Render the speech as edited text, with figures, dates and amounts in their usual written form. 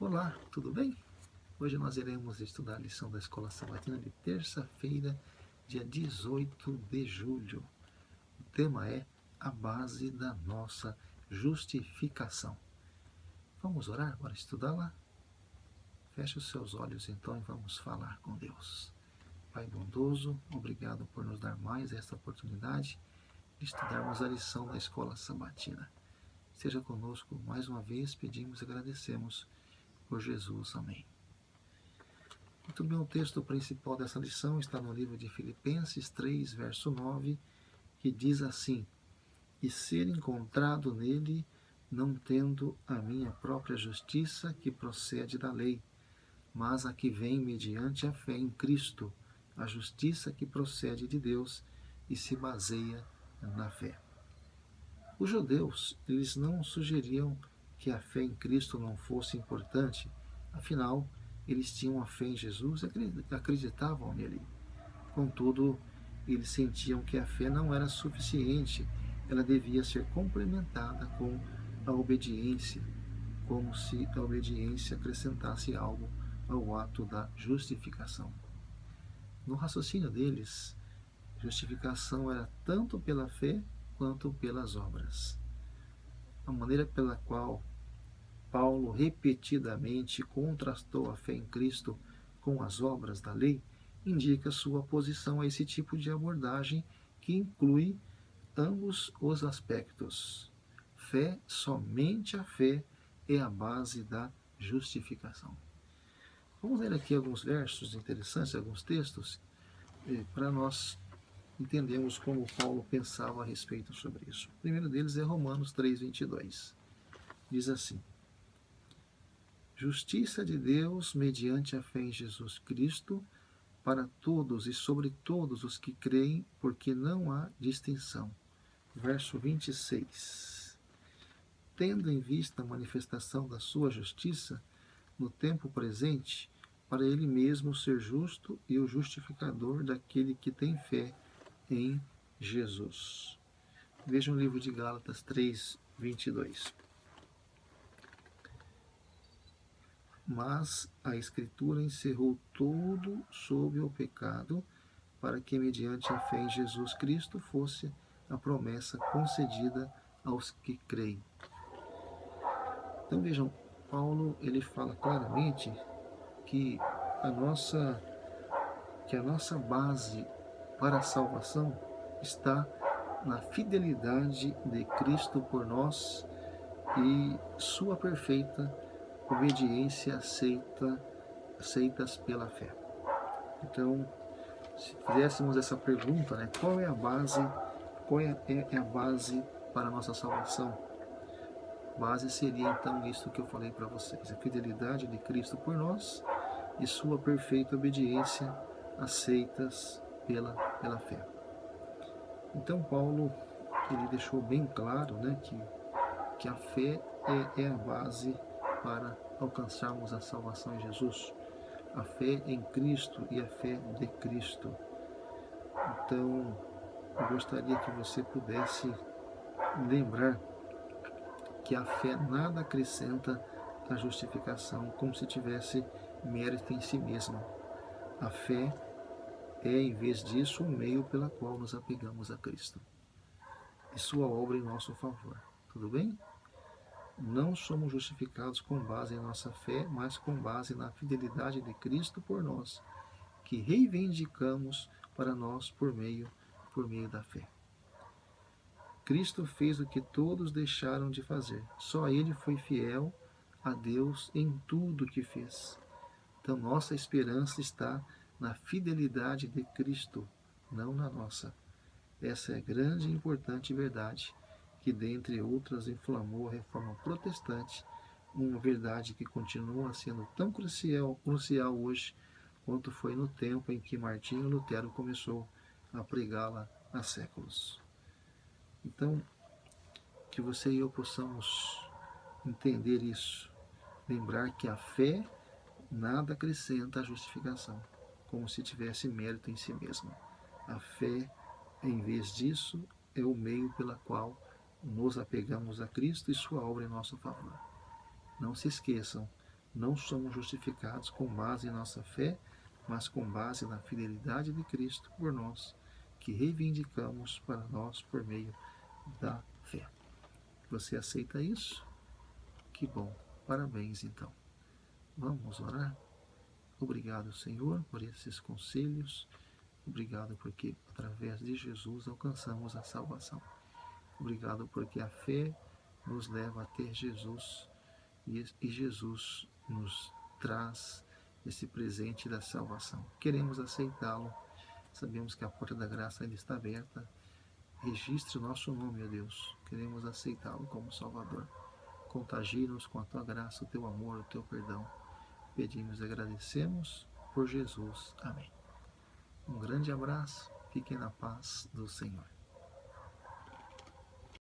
Olá, tudo bem? Hoje nós iremos estudar a lição da Escola Sabatina de terça-feira, dia 18 de julho. O tema é a base da nossa justificação. Vamos orar para estudá-la? Feche os seus olhos então e vamos falar com Deus. Pai bondoso, obrigado por nos dar mais esta oportunidade de estudarmos a lição da Escola Sabatina. Seja conosco mais uma vez, pedimos e agradecemos por Jesus. Amém. Muito bem, o texto principal dessa lição está no livro de Filipenses 3, verso 9, que diz assim: E ser encontrado nele, não tendo a minha própria justiça que procede da lei, mas a que vem mediante a fé em Cristo, a justiça que procede de Deus e se baseia na fé. Os judeus, eles não sugeriam que a fé em Cristo não fosse importante, afinal, eles tinham a fé em Jesus e acreditavam nele. Contudo, eles sentiam que a fé não era suficiente, ela devia ser complementada com a obediência, como se a obediência acrescentasse algo ao ato da justificação. No raciocínio deles, justificação era tanto pela fé quanto pelas obras. A maneira pela qual Paulo repetidamente contrastou a fé em Cristo com as obras da lei indica sua oposição a esse tipo de abordagem que inclui ambos os aspectos. Fé, somente a fé, é a base da justificação. Vamos ler aqui alguns versos interessantes, alguns textos, para nós entendermos como Paulo pensava a respeito sobre isso. O primeiro deles é Romanos 3:22. Diz assim: Justiça de Deus mediante a fé em Jesus Cristo para todos e sobre todos os que creem, porque não há distinção. Verso 26. Tendo em vista a manifestação da sua justiça no tempo presente, para ele mesmo ser justo e o justificador daquele que tem fé em Jesus. Veja o livro de Gálatas 3:22. Mas a Escritura encerrou tudo sob o pecado, para que, mediante a fé em Jesus Cristo, fosse a promessa concedida aos que creem. Então vejam, Paulo ele fala claramente que a nossa, base para a salvação está na fidelidade de Cristo por nós e sua perfeita obediência aceitas pela fé. Então, se fizéssemos essa pergunta, né, qual é a base para a nossa salvação? A base seria então isso que eu falei para vocês, a fidelidade de Cristo por nós e sua perfeita obediência aceitas pela fé. Então Paulo ele deixou bem claro, né, que a fé é a base para alcançarmos a salvação em Jesus. A fé em Cristo e a fé de Cristo. Então, eu gostaria que você pudesse lembrar que a fé nada acrescenta à justificação, como se tivesse mérito em si mesma. A fé é, em vez disso, o meio pela qual nos apegamos a Cristo e sua obra em nosso favor. Tudo bem? Não somos justificados com base em nossa fé, mas com base na fidelidade de Cristo por nós, que reivindicamos para nós por meio da fé. Cristo fez o que todos deixaram de fazer. Só ele foi fiel a Deus em tudo que fez. Então nossa esperança está na fidelidade de Cristo, não na nossa. Essa é a grande e importante verdade que, dentre outras, inflamou a reforma protestante, uma verdade que continua sendo tão crucial hoje quanto foi no tempo em que Martinho Lutero começou a pregá-la há séculos. Então, que você e eu possamos entender isso, lembrar que a fé nada acrescenta à justificação, como se tivesse mérito em si mesma. A fé, em vez disso, é o meio pela qual nos apegamos a Cristo e sua obra em nosso favor. Não se esqueçam, Não somos justificados com base em nossa fé, mas com base na fidelidade de Cristo por nós, que reivindicamos para nós por meio da fé. Você aceita isso? Que bom. Parabéns, então. Vamos orar? Obrigado, Senhor, por esses conselhos. Obrigado porque, através de Jesus, alcançamos a salvação. Obrigado porque a fé nos leva a ter Jesus e Jesus nos traz esse presente da salvação. Queremos aceitá-lo. Sabemos que a porta da graça ainda está aberta. Registre o nosso nome, ó Deus. Queremos aceitá-lo como Salvador. Contagie-nos com a tua graça, o teu amor, o teu perdão. Pedimos e agradecemos por Jesus. Amém. Um grande abraço. Fiquem na paz do Senhor.